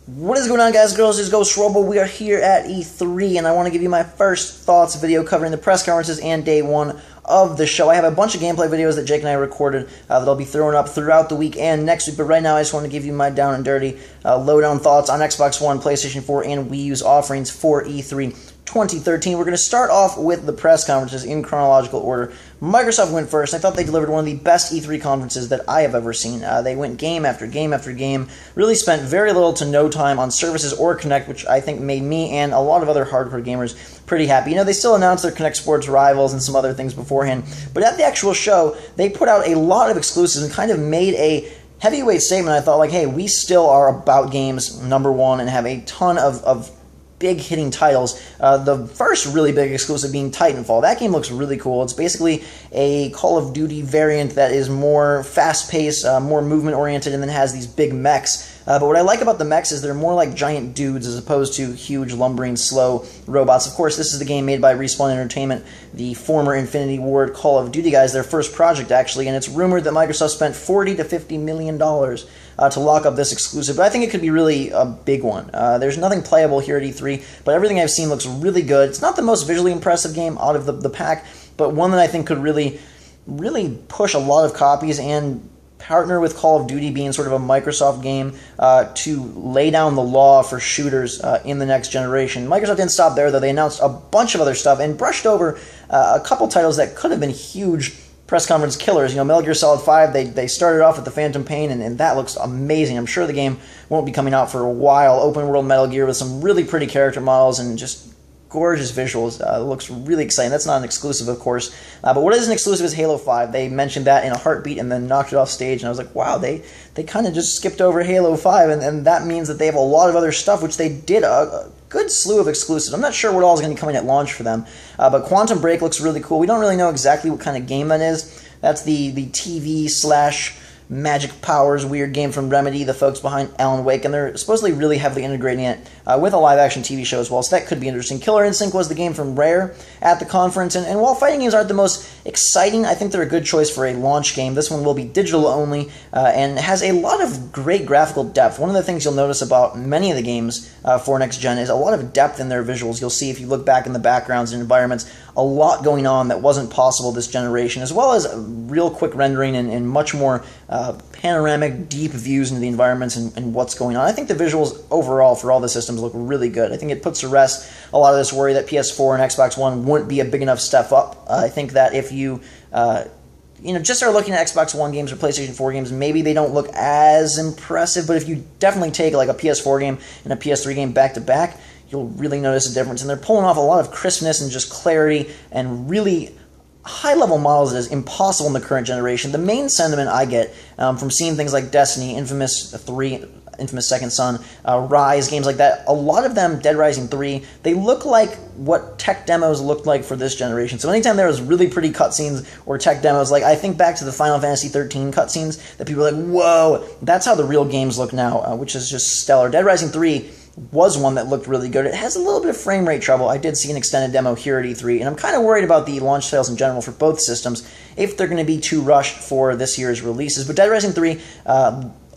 What is going on, guys and girls? This is GhostRobo. We are here at E3, and I want to give you my first thoughts video covering the press conferences and day one of the show. I have a bunch of gameplay videos that Jake and I recorded that I'll be throwing up throughout the week and next week, but right now I just want to give you my down and dirty lowdown thoughts on Xbox One, PlayStation 4, and Wii U's offerings for E3 2013. We're going to start off with the press conferences in chronological order. Microsoft went first. I thought they delivered one of the best E3 conferences that I have ever seen. They went game after game after game, really spent very little to no time on services or Kinect, which I think made me and a lot of other hardcore gamers pretty happy. You know, they still announced their Kinect Sports Rivals and some other things beforehand, but at the actual show, they put out a lot of exclusives and kind of made a heavyweight statement. I thought, like, hey, we still are about games, number one, and have a ton of big hitting titles. The first really big exclusive being Titanfall. That game looks really cool. It's basically a Call of Duty variant that is more fast-paced, more movement-oriented, and then has these big mechs. But what I like about the mechs is they're more like giant dudes as opposed to huge, lumbering, slow robots. Of course, this is the game made by Respawn Entertainment, the former Infinity Ward Call of Duty guys, their first project, actually, and it's rumored that Microsoft spent $40 to $50 million to lock up this exclusive, but I think it could be really a big one. There's nothing playable here at E3, but everything I've seen looks really good. It's not the most visually impressive game out of the pack, but one that I think could really push a lot of copies and partner with Call of Duty being sort of a Microsoft game to lay down the law for shooters in the next generation. Microsoft didn't stop there, though. They announced a bunch of other stuff and brushed over a couple titles that could have been huge press conference killers. You know, Metal Gear Solid 5, they started off with the Phantom Pain, and that looks amazing. I'm sure the game won't be coming out for a while. Open world Metal Gear with some really pretty character models and just gorgeous visuals. It looks really exciting. That's not an exclusive, of course. But what is an exclusive is Halo 5. They mentioned that in a heartbeat and then knocked it off stage, and I was like, wow, they kind of just skipped over Halo 5, and that means that they have a lot of other stuff, which they did a good slew of exclusives. I'm not sure what all is going to be coming at launch for them, but Quantum Break looks really cool. We don't really know exactly what kind of game that is. That's the TV / Magic Powers weird game from Remedy, the folks behind Alan Wake, and they're supposedly really heavily integrating it with a live-action TV show as well, so that could be interesting. Killer Instinct was the game from Rare at the conference, and while fighting games aren't the most exciting, I think they're a good choice for a launch game. This one will be digital only, and has a lot of great graphical depth. One of the things you'll notice about many of the games for next gen is a lot of depth in their visuals. You'll see, if you look back in the backgrounds and environments, a lot going on that wasn't possible this generation, as well as real quick rendering and much more panoramic, deep views into the environments and what's going on. I think the visuals overall for all the systems look really good. I think it puts to rest a lot of this worry that PS4 and Xbox One wouldn't be a big enough step up. I think that if you just start looking at Xbox One games or PlayStation 4 games, maybe they don't look as impressive, but if you definitely take like a PS4 game and a PS3 game back to back, you'll really notice a difference. And they're pulling off a lot of crispness and just clarity and really high-level models that is impossible in the current generation. The main sentiment I get from seeing things like Destiny, Infamous 3, Infamous Second Son, Rise, games like that, a lot of them, Dead Rising 3, they look like what tech demos looked like for this generation. So anytime there was really pretty cutscenes or tech demos, like I think back to the Final Fantasy 13 cutscenes, that people are like, whoa, that's how the real games look now, which is just stellar. Dead Rising 3 was one that looked really good. It has a little bit of frame rate trouble. I did see an extended demo here at E3, and I'm kind of worried about the launch titles in general for both systems, if they're going to be too rushed for this year's releases. But Dead Rising 3,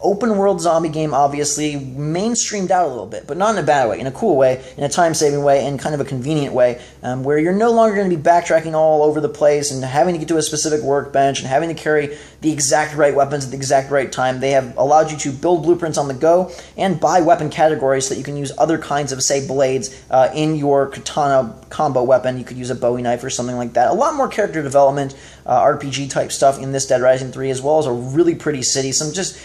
open-world zombie game, obviously, mainstreamed out a little bit, but not in a bad way, in a cool way, in a time-saving way, and kind of a convenient way, where you're no longer going to be backtracking all over the place and having to get to a specific workbench and having to carry the exact right weapons at the exact right time. They have allowed you to build blueprints on the go and buy weapon categories so that you can use other kinds of, say, blades in your katana combo weapon. You could use a Bowie knife or something like that. A lot more character development, RPG-type stuff in this Dead Rising 3, as well as a really pretty city. Some just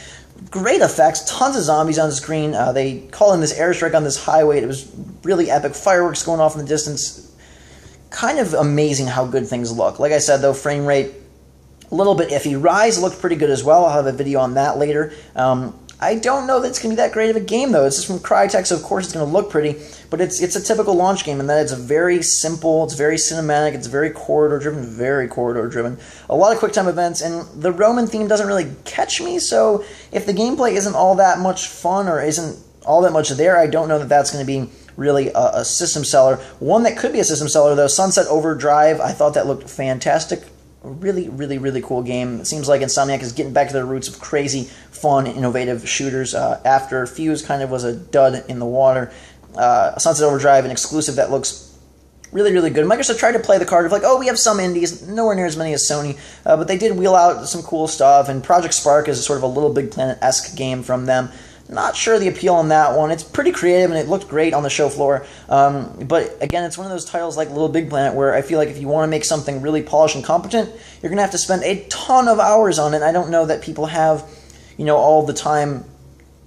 great effects, tons of zombies on the screen. They call in this airstrike on this highway. It was really epic. Fireworks going off in the distance. Kind of amazing how good things look. Like I said, though, frame rate, a little bit iffy. Rise looked pretty good as well. I'll have a video on that later. I don't know that it's going to be that great of a game, though. It's just from Crytek, so of course it's going to look pretty, but it's a typical launch game in that it's very simple, it's very cinematic, it's very corridor-driven, a lot of quick-time events, and the Roman theme doesn't really catch me, so if the gameplay isn't all that much fun or isn't all that much there, I don't know that that's going to be really a system seller. One that could be a system seller, though, Sunset Overdrive, I thought that looked fantastic. really, really, really cool game. It seems like Insomniac is getting back to their roots of crazy, fun, innovative shooters after Fuse kind of was a dud in the water. Sunset Overdrive, an exclusive that looks really, really good. Microsoft tried to play the card of like, oh, we have some indies, nowhere near as many as Sony, but they did wheel out some cool stuff, and Project Spark is sort of a Little Big Planet-esque game from them. Not sure the appeal on that one. It's pretty creative, and it looked great on the show floor, but again, it's one of those titles like Little Big Planet where I feel like if you want to make something really polished and competent, you're going to have to spend a ton of hours on it, and I don't know that people have, all the time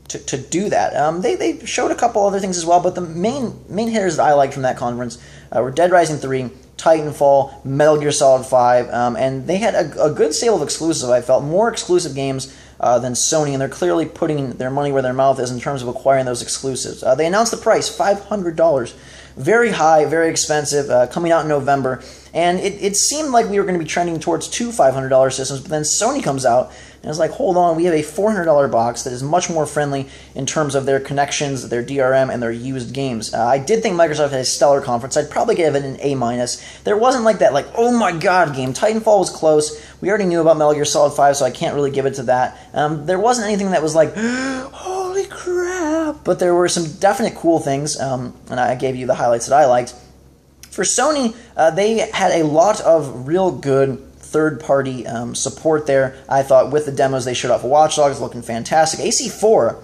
to do that. They showed a couple other things as well, but the main hitters that I liked from that conference were Dead Rising 3, Titanfall, Metal Gear Solid 5, and they had a good sale of exclusives, I felt. More exclusive games than Sony, and they're clearly putting their money where their mouth is in terms of acquiring those exclusives. They announced the price, $500. Very high, very expensive, coming out in November, and it seemed like we were going to be trending towards two $500 systems, but then Sony comes out, and it's like, hold on, we have a $400 box that is much more friendly in terms of their connections, their DRM, and their used games. I did think Microsoft had a stellar conference. I'd probably give it an A-. There wasn't like that, oh my god game. Titanfall was close. We already knew about Metal Gear Solid 5, so I can't really give it to that. There wasn't anything that was like, holy crap! But there were some definite cool things, and I gave you the highlights that I liked. For Sony, they had a lot of real good third-party support there. I thought with the demos they showed off, Watch Dogs looking fantastic. AC4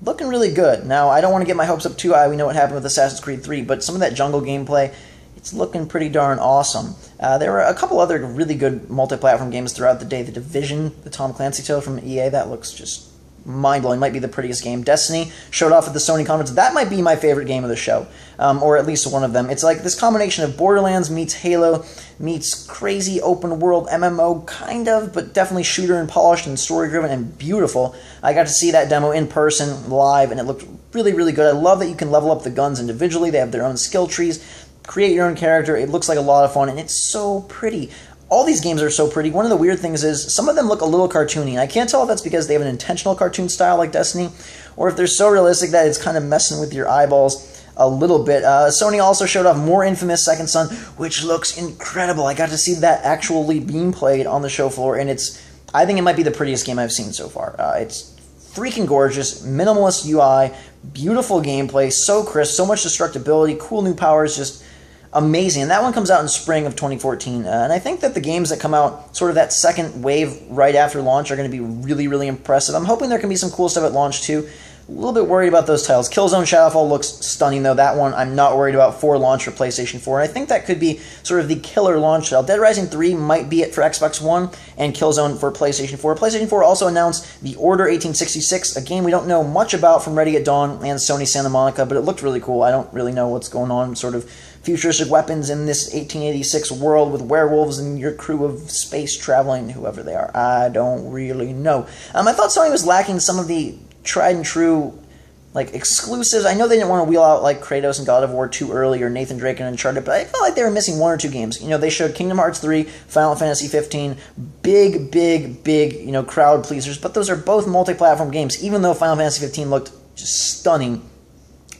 looking really good. Now, I don't want to get my hopes up too high. We know what happened with Assassin's Creed 3, but some of that jungle gameplay, it's looking pretty darn awesome. There were a couple other really good multi-platform games throughout the day. The Division, the Tom Clancy title from EA, that looks just mind-blowing. Might be the prettiest game. Destiny showed off at the Sony conference. That might be my favorite game of the show, or at least one of them. It's like this combination of Borderlands meets Halo meets crazy open-world MMO, kind of, but definitely shooter and polished and story-driven and beautiful. I got to see that demo in person, live, and it looked really, really good. I love that you can level up the guns individually. They have their own skill trees. Create your own character. It looks like a lot of fun, and it's so pretty. All these games are so pretty. One of the weird things is some of them look a little cartoony, and I can't tell if that's because they have an intentional cartoon style like Destiny, or if they're so realistic that it's kind of messing with your eyeballs a little bit. Sony also showed off more Infamous Second Son, which looks incredible. I got to see that actually being played on the show floor, and I think it might be the prettiest game I've seen so far. It's freaking gorgeous, minimalist UI, beautiful gameplay, so crisp, so much destructibility, cool new powers, just amazing. And that one comes out in spring of 2014. And I think that the games that come out sort of that second wave right after launch are going to be really, really impressive. I'm hoping there can be some cool stuff at launch too. A little bit worried about those titles. Killzone Shadowfall looks stunning though. That one I'm not worried about for launch for PlayStation 4. And I think that could be sort of the killer launch title. Dead Rising 3 might be it for Xbox One, and Killzone for PlayStation 4. PlayStation 4 also announced The Order 1866, a game we don't know much about from Ready at Dawn and Sony Santa Monica, but it looked really cool. I don't really know what's going on, sort of futuristic weapons in this 1886 world with werewolves and your crew of space traveling, whoever they are. I don't really know. I thought Sony was lacking some of the tried and true exclusives. I know they didn't want to wheel out like Kratos and God of War too early or Nathan Drake and Uncharted, but I felt like they were missing one or two games. They showed Kingdom Hearts 3, Final Fantasy 15, big, crowd pleasers, but those are both multi-platform games, even though Final Fantasy 15 looked just stunning.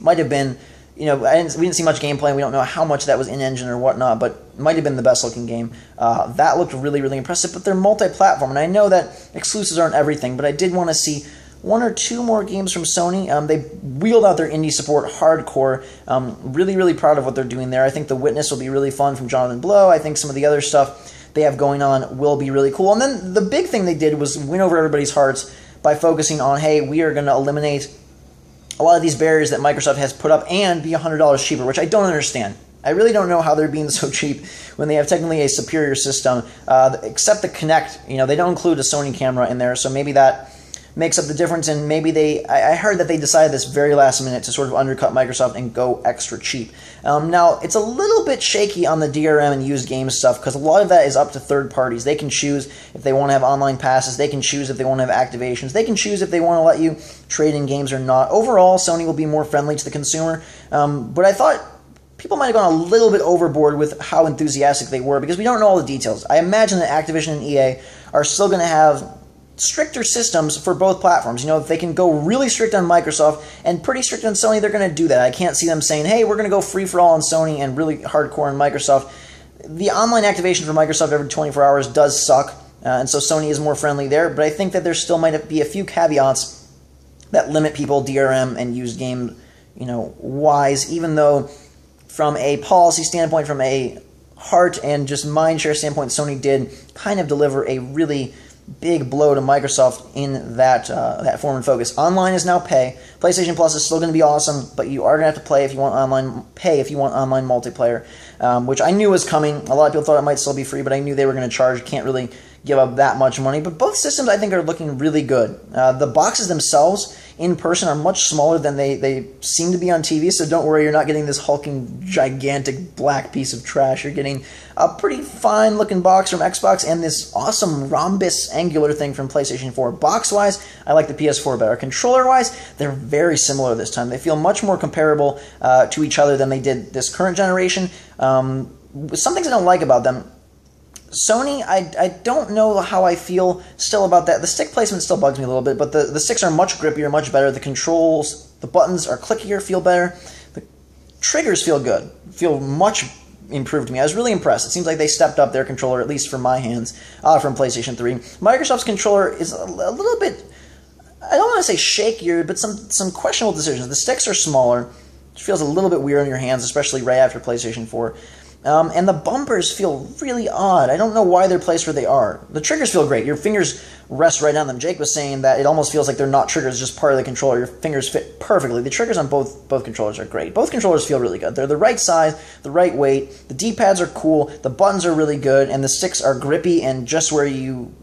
Might have been, we didn't see much gameplay, and we don't know how much that was in-engine or whatnot, but might have been the best-looking game. That looked really, really impressive, but they're multi-platform, and I know that exclusives aren't everything, but I did want to see one or two more games from Sony. They wheeled out their indie support hardcore. Really, really proud of what they're doing there. I think The Witness will be really fun from Jonathan Blow. I think some of the other stuff they have going on will be really cool. And then the big thing they did was win over everybody's hearts by focusing on, hey, we are going to eliminate a lot of these barriers that Microsoft has put up and be $100 cheaper, which I don't understand. I really don't know how they're being so cheap when they have technically a superior system, except the Kinect. They don't include a Sony camera in there, so maybe that makes up the difference, and maybe I heard that they decided this very last minute to sort of undercut Microsoft and go extra cheap. Now, it's a little bit shaky on the DRM and used game stuff, because a lot of that is up to third parties. They can choose if they want to have online passes, they can choose if they want to have activations, they can choose if they want to let you trade in games or not. Overall, Sony will be more friendly to the consumer, but I thought people might have gone a little bit overboard with how enthusiastic they were, because we don't know all the details. I imagine that Activision and EA are still going to have stricter systems for both platforms. If they can go really strict on Microsoft and pretty strict on Sony, they're going to do that. I can't see them saying, hey, we're going to go free-for-all on Sony and really hardcore on Microsoft. the online activation for Microsoft every 24 hours does suck, and so Sony is more friendly there, but I think that there still might be a few caveats that limit people DRM and used game, wise, even though from a policy standpoint, from a heart and just mindshare standpoint, Sony did kind of deliver a really big blow to Microsoft in that form and focus. Online is now pay. PlayStation Plus is still going to be awesome, but you are going to have to pay if you want online multiplayer, which I knew was coming. A lot of people thought it might still be free, but I knew they were going to charge. Can't really give up that much money. But both systems, I think, are looking really good. The boxes themselves in person are much smaller than they seem to be on TV, so don't worry, you're not getting this hulking, gigantic black piece of trash. You're getting a pretty fine-looking box from Xbox and this awesome rhombus angular thing from PlayStation 4. Box-wise, I like the PS4 better. Controller-wise, they're very similar this time. They feel much more comparable to each other than they did this current generation. Some things I don't like about them. Sony, I don't know how I feel still about that. The stick placement still bugs me a little bit, but the sticks are much grippier, much better. The controls, the buttons are clickier, feel better. The triggers feel good, feel much improved to me. I was really impressed. It seems like they stepped up their controller, at least for my hands, from PlayStation 3. Microsoft's controller is a little bit, I don't want to say shakier, but some questionable decisions. The sticks are smaller, which feels a little bit weird on your hands, especially right after PlayStation 4. And the bumpers feel really odd. I don't know why they're placed where they are. The triggers feel great. Your fingers rest right on them. Jake was saying that it almost feels like they're not triggers, just part of the controller. Your fingers fit perfectly. The triggers on both controllers are great. Both controllers feel really good. They're the right size, the right weight. The D-pads are cool. The buttons are really good. And the sticks are grippy and just where you...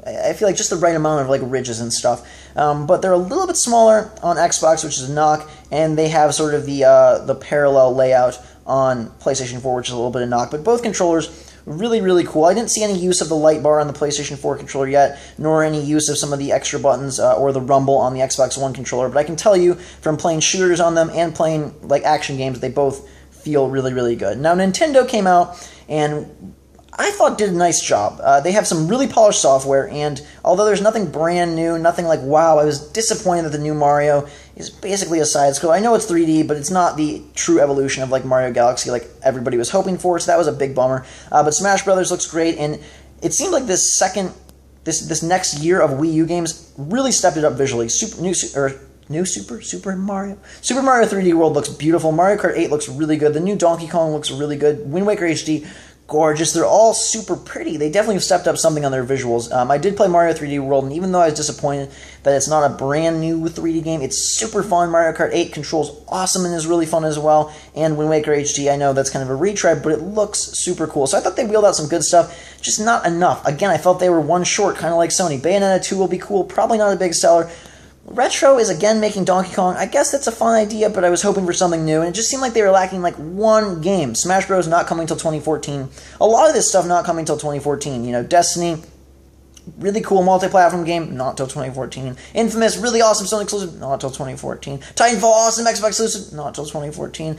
I feel like just the right amount of like ridges and stuff. But they're a little bit smaller on Xbox, which is a knock. And they have sort of the parallel layout on PlayStation 4, which is a little bit of knock. But both controllers, really, really cool. I didn't see any use of the light bar on the PlayStation 4 controller yet, nor any use of some of the extra buttons or the rumble on the Xbox One controller. But I can tell you from playing shooters on them and playing like action games, they both feel really, really good. Now, Nintendo came out and I thought did a nice job. They have some really polished software, and although there's nothing brand new, nothing like, wow, I was disappointed that the new Mario is basically a side-scroll. I know it's 3D, but it's not the true evolution of like Mario Galaxy like everybody was hoping for, so that was a big bummer. But Smash Brothers looks great, and it seemed like this next year of Wii U games really stepped it up visually. Super Mario 3D World looks beautiful. Mario Kart 8 looks really good. The new Donkey Kong looks really good. Wind Waker HD, gorgeous. They're all super pretty. They definitely have stepped up something on their visuals. I did play Mario 3D World, and even though I was disappointed that it's not a brand new 3D game, it's super fun. Mario Kart 8 controls awesome and is really fun as well. And Wind Waker HD, I know that's kind of a retread, but it looks super cool. So I thought they wheeled out some good stuff, just not enough. Again, I felt they were one short, kind of like Sony. Bayonetta 2 will be cool, probably not a big seller. Retro is again making Donkey Kong. I guess that's a fun idea, but I was hoping for something new, and it just seemed like they were lacking like one game. Smash Bros. Not coming till 2014. A lot of this stuff not coming till 2014. You know, Destiny, really cool multi-platform game, not till 2014. Infamous, really awesome Sony exclusive, not till 2014. Titanfall, awesome Xbox exclusive, not till 2014.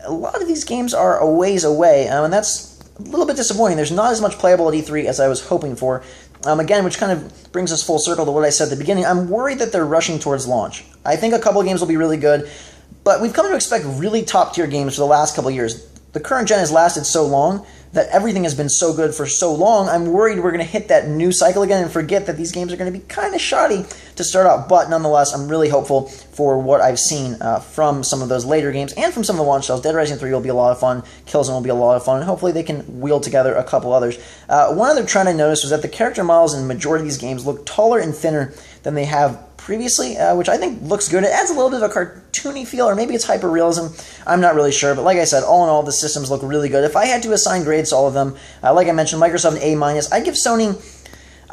A lot of these games are a ways away, and that's a little bit disappointing. There's not as much playable at E3 as I was hoping for. Again, which kind of brings us full circle to what I said at the beginning. I'm worried that they're rushing towards launch. I think a couple of games will be really good, but we've come to expect really top-tier games for the last couple of years. The current gen has lasted so long that everything has been so good for so long, I'm worried we're going to hit that new cycle again and forget that these games are going to be kind of shoddy to start out. But nonetheless, I'm really hopeful for what I've seen from some of those later games and from some of the launch titles. Dead Rising 3 will be a lot of fun. Killzone will be a lot of fun. And hopefully they can wheel together a couple others. One other trend I noticed was that the character models in the majority of these games look taller and thinner than they have previously, which I think looks good. It adds a little bit of a cartoony feel, or maybe it's hyper-realism. I'm not really sure, but like I said, all in all, the systems look really good. If I had to assign grades to all of them, like I mentioned, Microsoft an A-. I'd give Sony,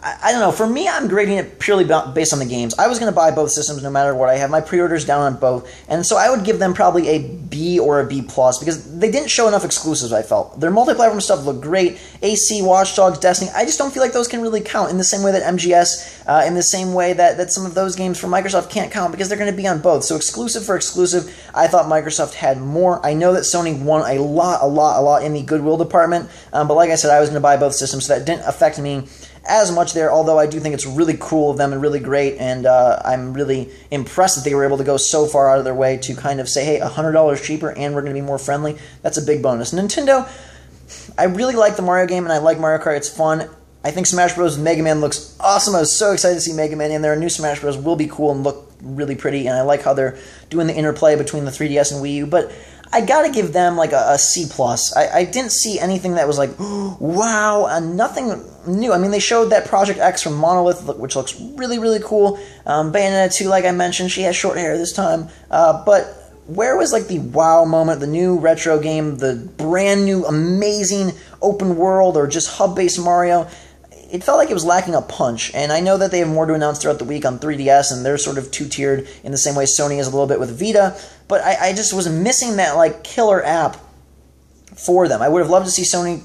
I don't know, for me, I'm grading it purely based on the games. I was going to buy both systems no matter what. I have my pre-orders down on both, and so I would give them probably a B or a B+, because they didn't show enough exclusives, I felt. Their multi-platform stuff looked great. AC, Watch Dogs, Destiny, I just don't feel like those can really count in the same way that MGS, in the same way that some of those games from Microsoft can't count, because they're going to be on both. So exclusive for exclusive, I thought Microsoft had more. I know that Sony won a lot in the Goodwill department, but like I said, I was going to buy both systems, so that didn't affect me as much there, although I do think it's really cool of them and really great, and I'm really impressed that they were able to go so far out of their way to kind of say, hey, $100 cheaper and we're going to be more friendly. That's a big bonus. Nintendo, I really like the Mario game, and I like Mario Kart. It's fun. I think Smash Bros. Mega Man looks awesome. I was so excited to see Mega Man in there. New Smash Bros. Will be cool and look really pretty, and I like how they're doing the interplay between the 3DS and Wii U, but I gotta give them like a C+. I didn't see anything that was like, wow, and nothing new. I mean, they showed that Project X from Monolith, which looks really, really cool. Bayonetta 2, like I mentioned, she has short hair this time, but where was like the wow moment, the new retro game, the brand new amazing open world or just hub-based Mario? It felt like it was lacking a punch, and I know that they have more to announce throughout the week on 3DS, and they're sort of two-tiered in the same way Sony is a little bit with Vita, but I just was missing that like killer app for them. I would have loved to see Sony,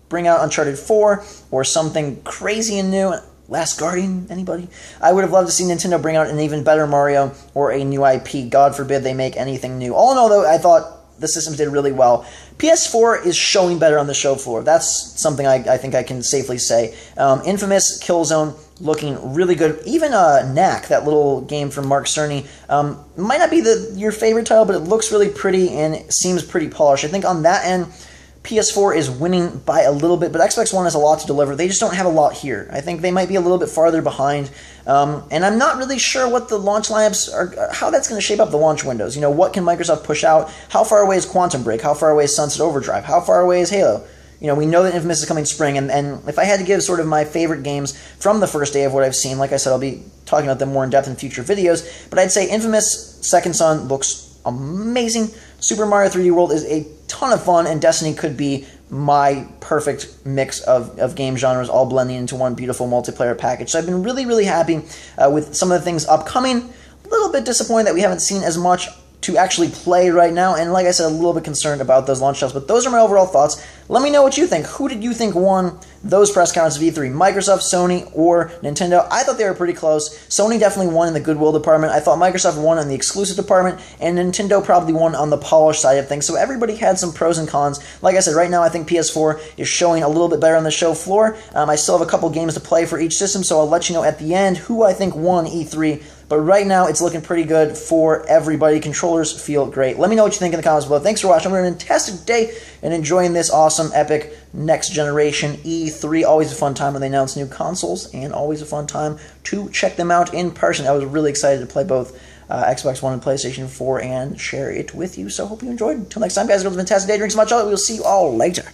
bring out Uncharted 4 or something crazy and new. Last Guardian, anybody? I would have loved to see Nintendo bring out an even better Mario or a new IP. God forbid they make anything new. All in all, though, I thought the systems did really well. PS4 is showing better on the show floor. That's something I think I can safely say. Infamous, Killzone, looking really good. Even Knack, that little game from Mark Cerny, might not be your favorite title, but it looks really pretty and seems pretty polished. I think on that end, PS4 is winning by a little bit, but Xbox One has a lot to deliver. They just don't have a lot here. I think they might be a little bit farther behind, and I'm not really sure what the launch lineups are, how that's going to shape up the launch windows. What can Microsoft push out? How far away is Quantum Break? How far away is Sunset Overdrive? How far away is Halo? We know that Infamous is coming spring, and if I had to give sort of my favorite games from the first day of what I've seen, like I said, I'll be talking about them more in depth in future videos, but I'd say Infamous Second Son looks amazing. Super Mario 3D World is a ton of fun, and Destiny could be my perfect mix of game genres all blending into one beautiful multiplayer package. So I've been really, really happy with some of the things upcoming. A little bit disappointed that we haven't seen as much to actually play right now, and like I said, a little bit concerned about those launch titles, but those are my overall thoughts. Let me know what you think. Who did you think won those press conferences of E3? Microsoft, Sony, or Nintendo? I thought they were pretty close. Sony definitely won in the Goodwill department. I thought Microsoft won in the exclusive department, and Nintendo probably won on the polished side of things, so everybody had some pros and cons. Like I said, right now I think PS4 is showing a little bit better on the show floor. I still have a couple games to play for each system, so I'll let you know at the end who I think won E3. But right now, it's looking pretty good for everybody. Controllers feel great. Let me know what you think in the comments below. Thanks for watching. Have a fantastic day and enjoying this awesome, epic, next generation E3. Always a fun time when they announce new consoles, and always a fun time to check them out in person. I was really excited to play both Xbox One and PlayStation 4 and share it with you. So hope you enjoyed. Until next time, guys, have a fantastic day. Drink so much. We'll see you all later.